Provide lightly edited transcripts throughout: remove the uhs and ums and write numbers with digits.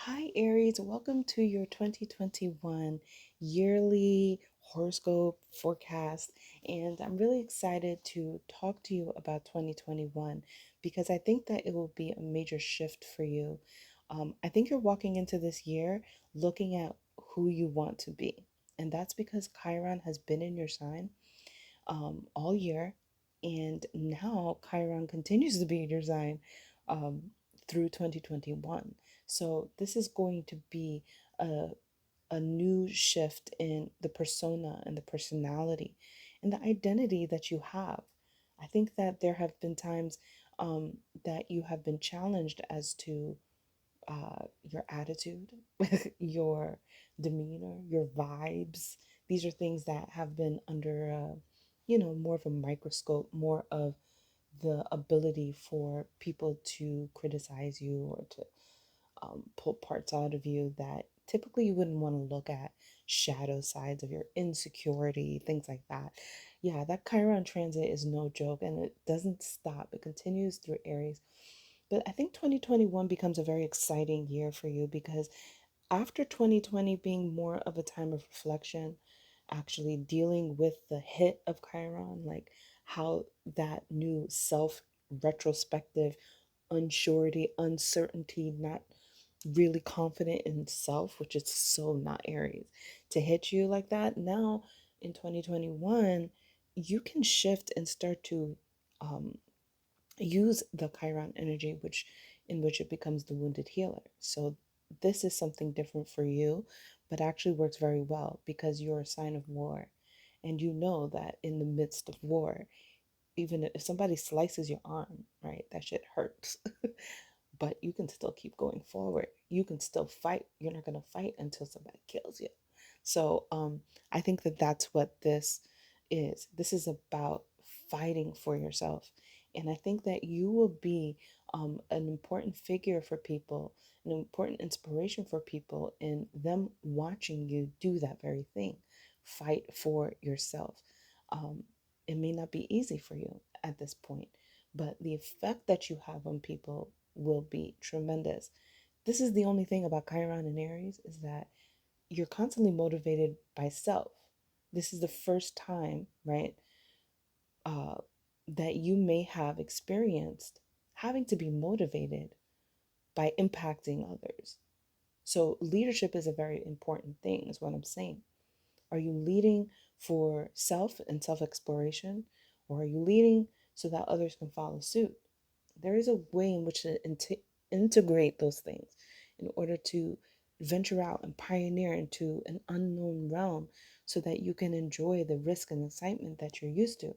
Hi, Aries. Welcome to your 2021 yearly horoscope forecast. And I'm really excited to talk to you about 2021 because I think that it will be a major shift for you. I think you're walking into this year looking at who you want to be. And that's because Chiron has been in your sign all year. And now Chiron continues to be in your sign um, through 2021. So this is going to be a, a new shift in the persona and the personality and the identity that you have. I think that there have been times that you have been challenged as to your attitude, your demeanor, your vibes. These are things that have been under, more of a microscope, more of the ability for people to criticize you or to pull parts out of you that typically you wouldn't want to look at, shadow sides of your insecurity, things like that. Yeah, that Chiron transit is no joke and it doesn't stop, it continues through Aries. But I think 2021 becomes a very exciting year for you because after 2020 being more of a time of reflection, actually dealing with the hit of Chiron, like how that new self retrospective unsurety, uncertainty, not really confident in self, which is so not Aries, to hit you like that. Now in 2021, you can shift and start to um, use the Chiron energy, which it becomes the wounded healer. So this is something different for you, but actually works very well because you're a sign of war. And you know that in the midst of war, even if somebody slices your arm, right, that shit hurts. But you can still keep going forward. You can still fight. You're not going to fight until somebody kills you. So I think that that's what this is. This is about fighting for yourself. And I think that you will be an important figure for people, an important inspiration for people in them watching you do that very thing. Fight for yourself. Um, it may not be easy for you at this point, but the effect that you have on people will be tremendous. This is the only thing about Chiron and Aries is that you're constantly motivated by self. This is the first time, right, uh, that you may have experienced having to be motivated by impacting others. So leadership is a very important thing, is what I'm saying. Are you leading for self and self exploration, or are you leading so that others can follow suit? There is a way in which to integrate those things in order to venture out and pioneer into an unknown realm so that you can enjoy the risk and excitement that you're used to.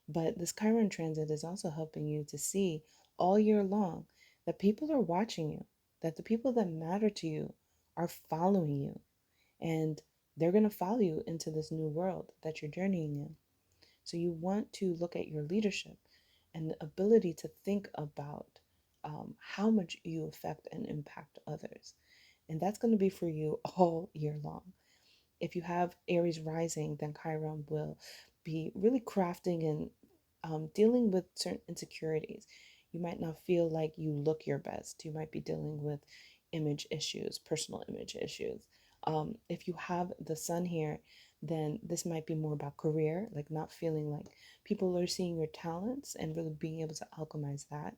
But this Chiron transit is also helping you to see all year long that people are watching you, that the people that matter to you are following you, and they're going to follow you into this new world that you're journeying in. So you want to look at your leadership and the ability to think about how much you affect and impact others. And that's going to be for you all year long. If you have Aries rising, then Chiron will be really crafting and dealing with certain insecurities. You might not feel like you look your best. You might be dealing with image issues, personal image issues. If you have the sun here, then this might be more about career, like not feeling like people are seeing your talents and really being able to alchemize that.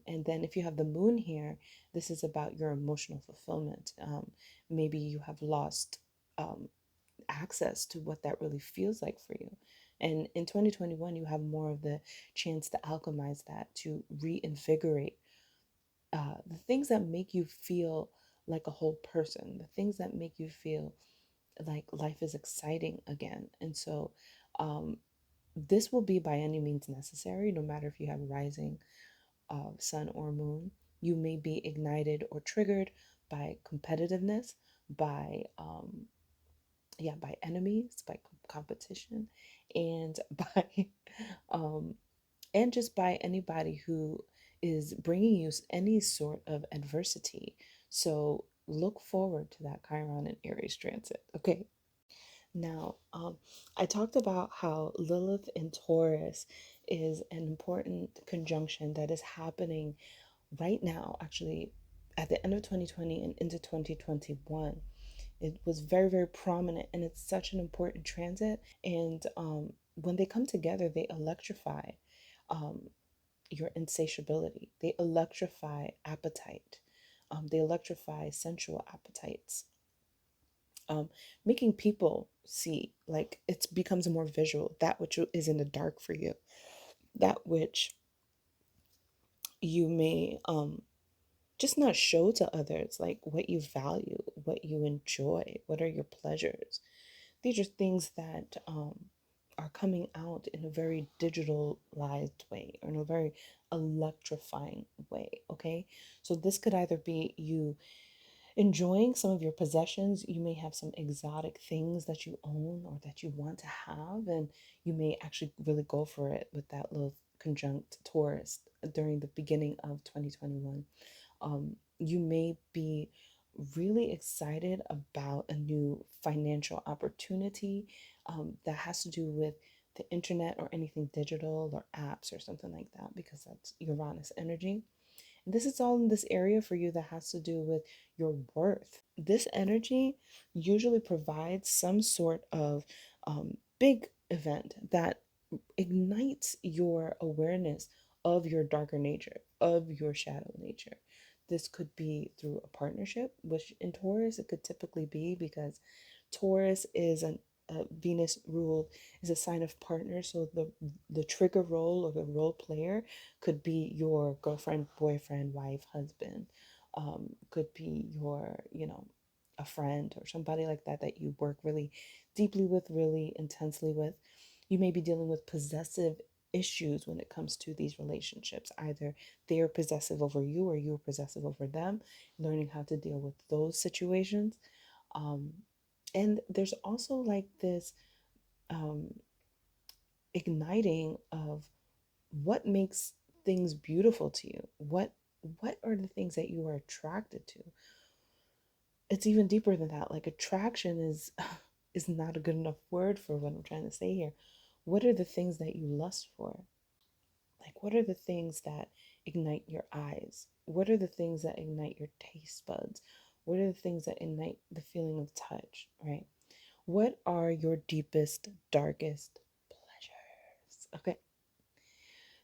And then if you have the moon here, this is about your emotional fulfillment. Maybe you have lost um, access to what that really feels like for you. And in 2021, you have more of the chance to alchemize that, to reinvigorate the things that make you feel like a whole person, the things that make you feel like life is exciting again. And so, um, this will be by any means necessary, no matter if you have rising sun or moon. You may be ignited or triggered by competitiveness, by by enemies, by competition, and by um, and just by anybody who is bringing you any sort of adversity. So look forward to that Chiron and Aries transit. Okay. Now, I talked about how Lilith in Taurus is an important conjunction that is happening right now, actually, at the end of 2020 and into 2021, it was very, very prominent, and it's such an important transit. And when they come together, they electrify um, your insatiability, they electrify appetite, they electrify sensual appetites, making people see, like, it becomes more visual, that which is in the dark for you, that which you may just not show to others, like what you value, what you enjoy, what are your pleasures. These are things that are coming out in a very digitalized way, or in a very electrifying way. Okay, so this could either be you enjoying some of your possessions. You may have some exotic things that you own or that you want to have, and you may actually really go for it with that little conjunct Taurus during the beginning of 2021. You may be really excited about a new financial opportunity that has to do with the internet or anything digital or apps or something like that, because that's Uranus energy. This is all in this area for you that has to do with your worth. This energy usually provides some sort of big event that ignites your awareness of your darker nature, of your shadow nature. This could be through a partnership, which in Taurus it could typically be, because Taurus is an Venus ruled, is a sign of partner. So the trigger role or the role player could be your girlfriend, boyfriend, wife, husband. Could be your, a friend or somebody like that that you work really deeply with, really intensely with. You may be dealing with possessive issues when it comes to these relationships. Either they are possessive over you or you are possessive over them, learning how to deal with those situations. Um, and there's also like this um, igniting of what makes things beautiful to you. What are the things that you are attracted to? It's even deeper than that. Like, attraction is is not a good enough word for what I'm trying to say here. What are the things that you lust for? Like, what are the things that ignite your eyes? What are the things that ignite your taste buds? What are the things that ignite the feeling of touch, right? What are your deepest, darkest pleasures? Okay.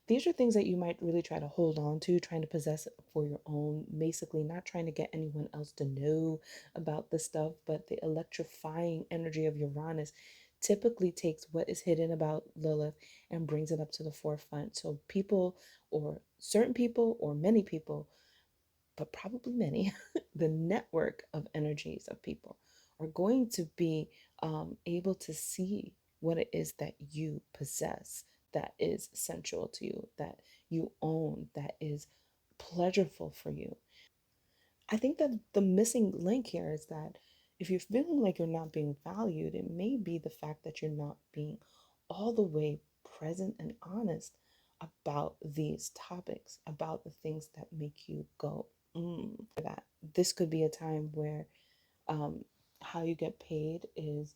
These are things that you might really try to hold on to, trying to possess for your own, basically not trying to get anyone else to know about this stuff. But the electrifying energy of Uranus typically takes what is hidden about Lilith and brings it up to the forefront. So people, or certain people, or many people, but probably many, the network of energies of people are going to be able to see what it is that you possess, that is sensual to you, that you own, that is pleasurable for you. I think that the missing link here is that if you're feeling like you're not being valued, it may be the fact that you're not being all the way present and honest about these topics, about the things that make you go, that. This could be a time where how you get paid is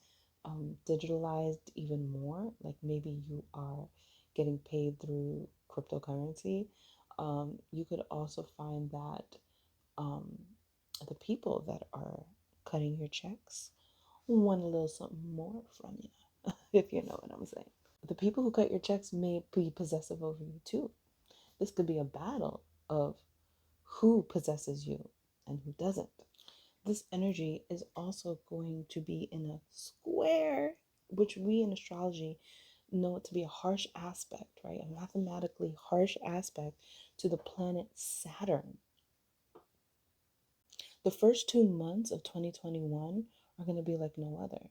digitalized even more. Like, maybe you are getting paid through cryptocurrency. You could also find that um, the people that are cutting your checks want a little something more from you, if you know what I'm saying. The people who cut your checks may be possessive over you too. This could be a battle of who possesses you and who doesn't. This energy is also going to be in a square, which we in astrology know it to be a harsh aspect, right? A mathematically harsh aspect to the planet Saturn. The first 2 months of 2021 are going to be like no other.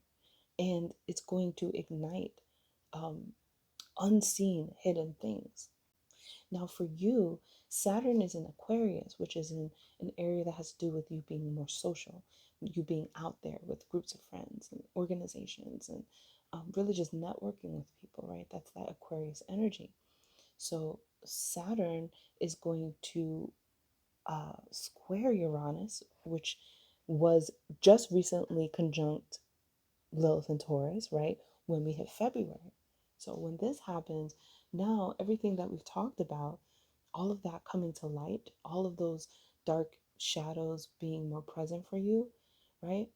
And it's going to ignite um, unseen, hidden things. Now, for you, Saturn is in Aquarius, which is in an area that has to do with you being more social, you being out there with groups of friends and organizations, and really just networking with people, right? That's that Aquarius energy. So, Saturn is going to square Uranus, which was just recently conjunct Lilith and Taurus, right? When we hit February. So when this happens, now everything that we've talked about, all of that coming to light, all of those dark shadows being more present for you, right?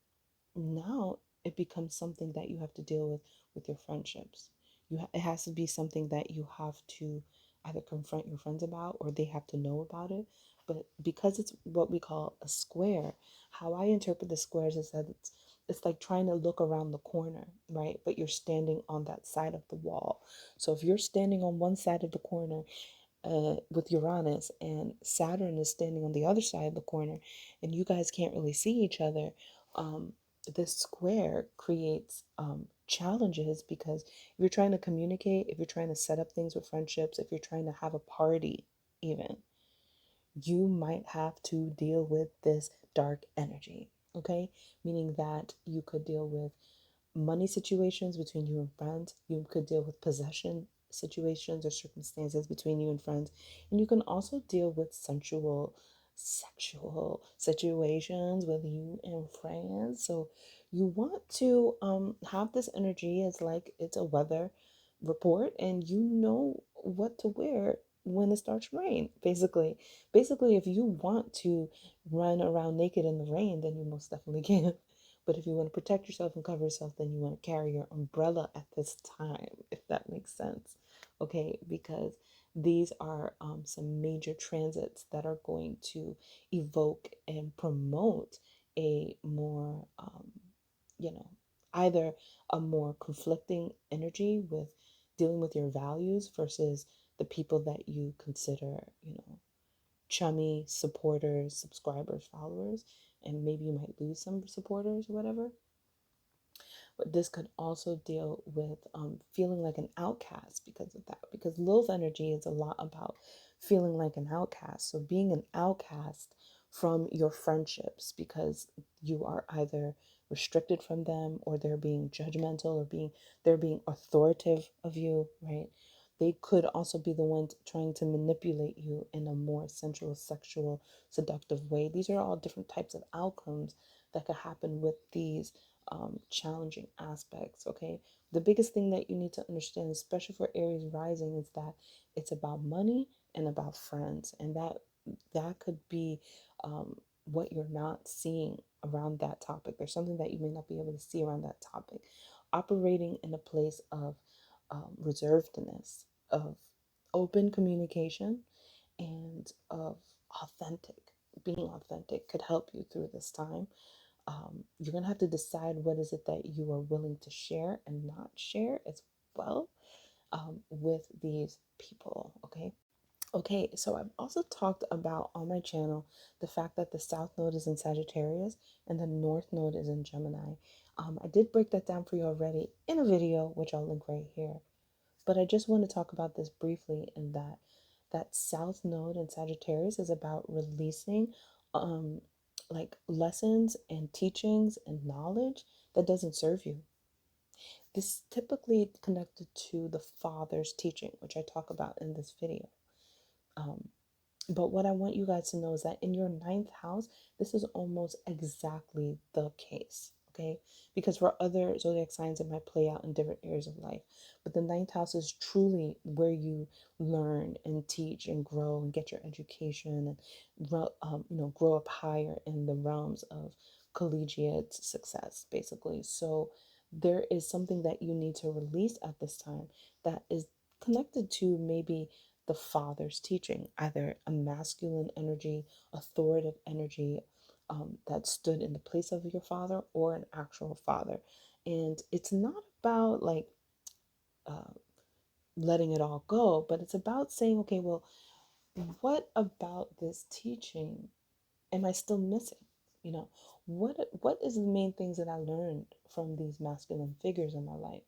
Now it becomes something that you have to deal with your friendships. It has to be something that you have to either confront your friends about, or they have to know about it. But because it's what we call a square, how I interpret the squares is that it's like trying to look around the corner, right? But you're standing on that side of the wall. So if you're standing on one side of the corner with Uranus, and Saturn is standing on the other side of the corner, and you guys can't really see each other, um, this square creates challenges, because if you're trying to communicate, if you're trying to set up things with friendships, if you're trying to have a party, even, you might have to deal with this dark energy, okay? Meaning that you could deal with money situations between you and friends. You could deal with possession situations or circumstances between you and friends. And you can also deal with sexual situations with you and friends. So you want to have this energy as like it's a weather report, and you know what to wear when it starts to rain. Basically, if you want to run around naked in the rain, then you most definitely can. But if you want to protect yourself and cover yourself, then you want to carry your umbrella at this time, if that makes sense. Okay, because these are some major transits that are going to evoke and promote a more, you know, either a more conflicting energy with dealing with your values versus the people that you consider, chummy supporters, subscribers, followers, and maybe you might lose some supporters or whatever. But this could also deal with feeling like an outcast because of that. Because Lilith energy is a lot about feeling like an outcast. So being an outcast from your friendships because you are either restricted from them, or they're being judgmental, or they're being authoritative of you, right? They could also be the ones trying to manipulate you in a more sensual, sexual, seductive way. These are all different types of outcomes that could happen with these challenging aspects. Okay, the biggest thing that you need to understand, especially for Aries rising, is that it's about money and about friends, and that could be what you're not seeing around that topic. There's something that you may not be able to see around that topic. Operating in a place of reservedness, of open communication, and of authentic being authentic could help you through this time. You're going to have to decide what is it that you are willing to share and not share as well, with these people. Okay, so I've also talked about on my channel the fact that the South Node is in Sagittarius and the North Node is in Gemini. I did break that down for you already in a video, which I'll link right here. But I just want to talk about this briefly, in that South Node in Sagittarius is about releasing um, like lessons and teachings and knowledge that doesn't serve you. This is typically connected to the father's teaching, which I talk about in this video. Um, but what I want you guys to know is that in your ninth house, this is almost exactly the case. Okay. Because for other zodiac signs, it might play out in different areas of life. But the ninth house is truly where you learn and teach and grow and get your education and, grow up higher in the realms of collegiate success, basically. So there is something that you need to release at this time that is connected to maybe the father's teaching, either a masculine energy, authoritative energy, that stood in the place of your father, or an actual father. And it's not about like uh, letting it all go, but it's about saying, okay, well, what about this teaching am I still missing? You know, what is the main things that I learned from these masculine figures in my life?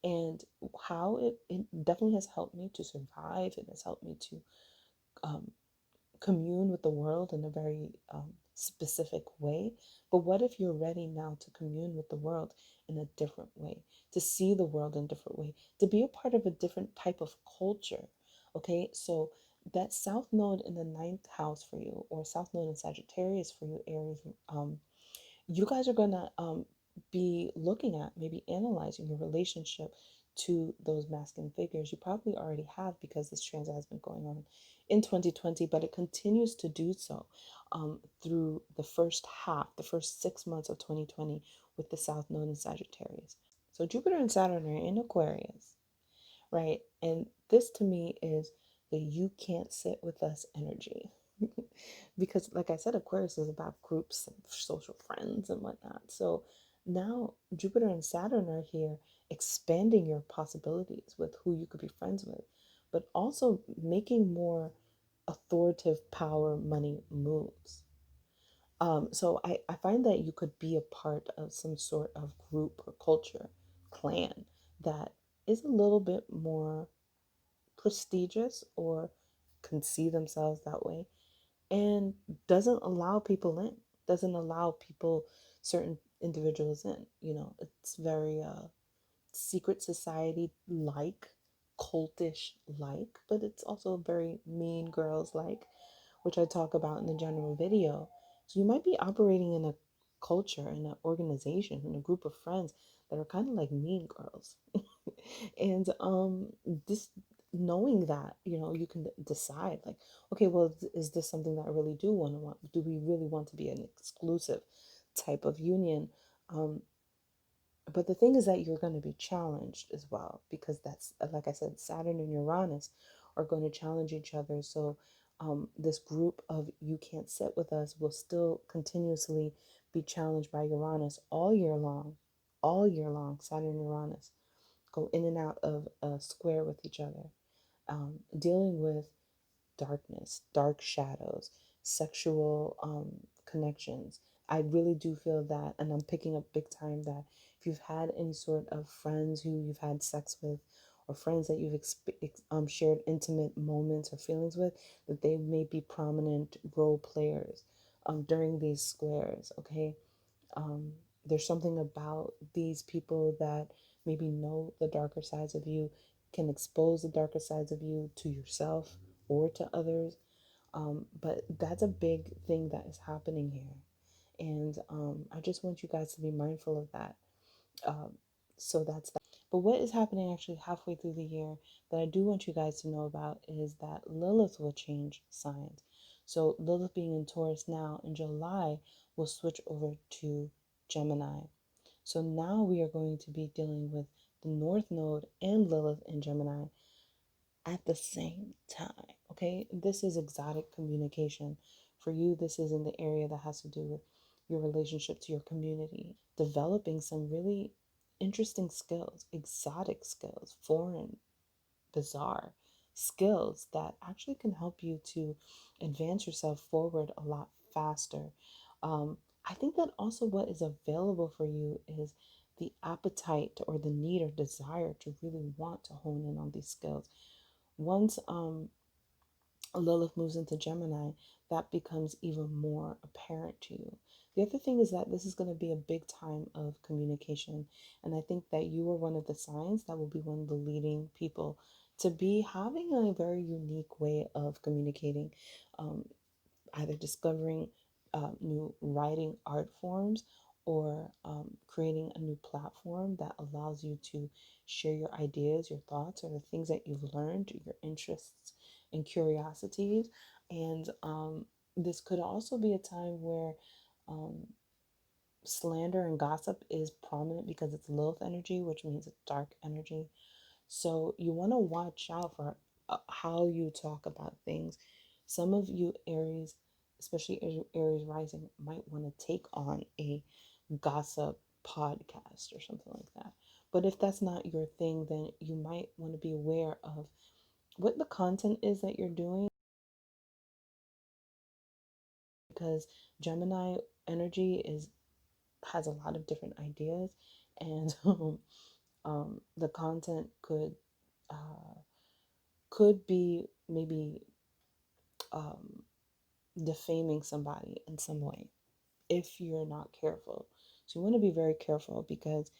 And how it definitely has helped me to survive. It has helped me to um, commune with the world in a very specific way. But what if you're ready now to commune with the world in a different way, to see the world in a different way, to be a part of a different type of culture? Okay, so that South Node in the ninth house for you, or South Node in Sagittarius for you, Aries, you guys are going to be looking at, maybe analyzing your relationship to those masculine figures. You probably already have, because this transit has been going on in 2020, but it continues to do so through the first half, the first 6 months of 2020 with the South Node in Sagittarius. So Jupiter and Saturn are in Aquarius, right? And this to me is the you can't sit with us energy. Because, like I said, Aquarius is about groups and social friends and whatnot. So now Jupiter and Saturn are here expanding your possibilities with who you could be friends with, but also making more authoritative power money moves. So I find that you could be a part of some sort of group or culture, clan that is a little bit more prestigious or can see themselves that way and doesn't allow people in, doesn't allow people, certain individuals in. It's very secret society like, cultish like, but it's also very mean girls like, which I talk about in the general video. So you might be operating in a culture, in an organization, in a group of friends that are kind of like mean girls. And this, knowing that, you can decide like, okay, well, is this something that I really do do we really want to be an exclusive type of union? But the thing is that you're going to be challenged as well, because that's, like I said, Saturn and Uranus are going to challenge each other. So this group of you can't sit with us will still continuously be challenged by Uranus all year long. All year long, Saturn and Uranus go in and out of a square with each other, dealing with darkness, dark shadows, sexual connections. I really do feel that, and I'm picking up big time that if you've had any sort of friends who you've had sex with, or friends that you've shared intimate moments or feelings with, that they may be prominent role players during these squares, okay? Um, there's something about these people that maybe know the darker sides of you, can expose the darker sides of you to yourself or to others. But that's a big thing that is happening here. And I just want you guys to be mindful of that. Um, so that's that. But what is happening actually halfway through the year that I do want you guys to know about is that Lilith will change signs. So Lilith being in Taurus now, in July will switch over to Gemini. So now we are going to be dealing with the North Node and Lilith in Gemini at the same time. Okay, this is exotic communication. For you, this is in the area that has to do with your relationship to your community, developing some really interesting skills, exotic skills, foreign, bizarre skills that actually can help you to advance yourself forward a lot faster. I think that also what is available for you is the appetite or the need or desire to really want to hone in on these skills. Once Lilith moves into Gemini, that becomes even more apparent to you. The other thing is that this is going to be a big time of communication. And I think that you are one of the signs that will be one of the leading people to be having a very unique way of communicating, um, either discovering new writing art forms or creating a new platform that allows you to share your ideas, your thoughts, or the things that you've learned, your interests and curiosities. And this could also be a time where um, slander and gossip is prominent because it's Lilith energy, which means it's dark energy. So you want to watch out for how you talk about things. Some of you Aries, especially Aries rising, might want to take on a gossip podcast or something like that. But if that's not your thing, then you might want to be aware of what the content is that you're doing, because Gemini energy is has a lot of different ideas, and the content uh, could be maybe um, defaming somebody in some way if you're not careful. So you want to be very careful because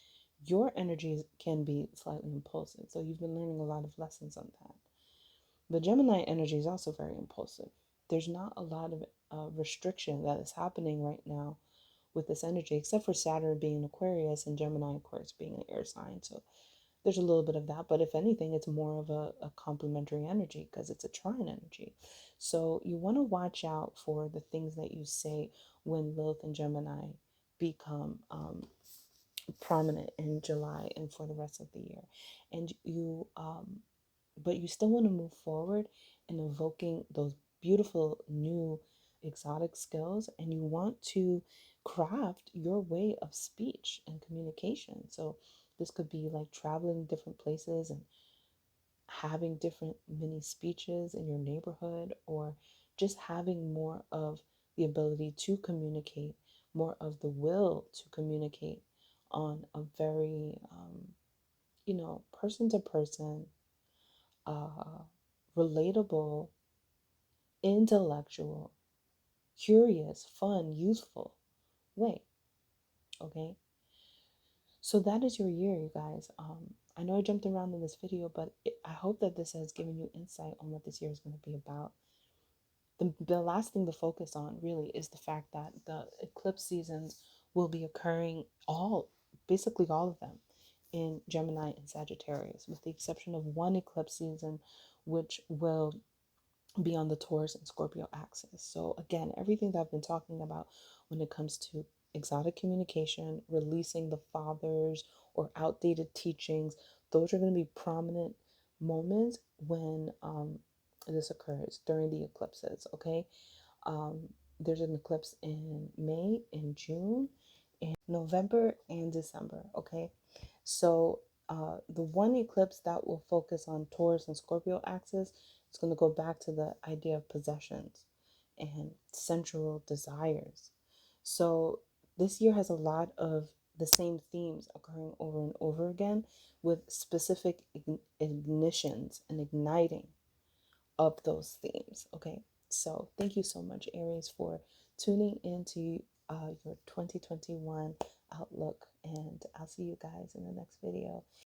your energies can be slightly impulsive. So you've been learning a lot of lessons on that. But Gemini energy is also very impulsive. There's not a lot of restriction that is happening right now with this energy, except for Saturn being in Aquarius and Gemini, of course, being an air sign. So there's a little bit of that. But if anything, it's more of a complementary energy because it's a trine energy. So you want to watch out for the things that you say when Lilith and Gemini become prominent in July and for the rest of the year. And but you still want to move forward in evoking those beautiful new exotic skills, and you want to craft your way of speech and communication. So this could be like traveling different places and having different mini speeches in your neighborhood, or just having more of the ability to communicate, more of the will to communicate on a very, person to person, relatable, intellectual, curious, fun, youthful way. Okay. So that is your year, you guys. I know I jumped around in this video, but I hope that this has given you insight on what this year is going to be about. The last thing to focus on really is the fact that the eclipse seasons will be occurring basically all of them in Gemini and Sagittarius, with the exception of one eclipse season, which will be on the Taurus and Scorpio axis. So again, everything that I've been talking about when it comes to exotic communication, releasing the fathers or outdated teachings, those are going to be prominent moments when this occurs during the eclipses. Okay. um, there's an eclipse in May, in June, in November, and December. Okay. So the one eclipse that will focus on Taurus and Scorpio axis is going to go back to the idea of possessions and sensual desires. So this year has a lot of the same themes occurring over and over again, with specific ignitions and igniting of those themes. Okay. So thank you so much, Aries, for tuning into your 2021 outlook. And I'll see you guys in the next video.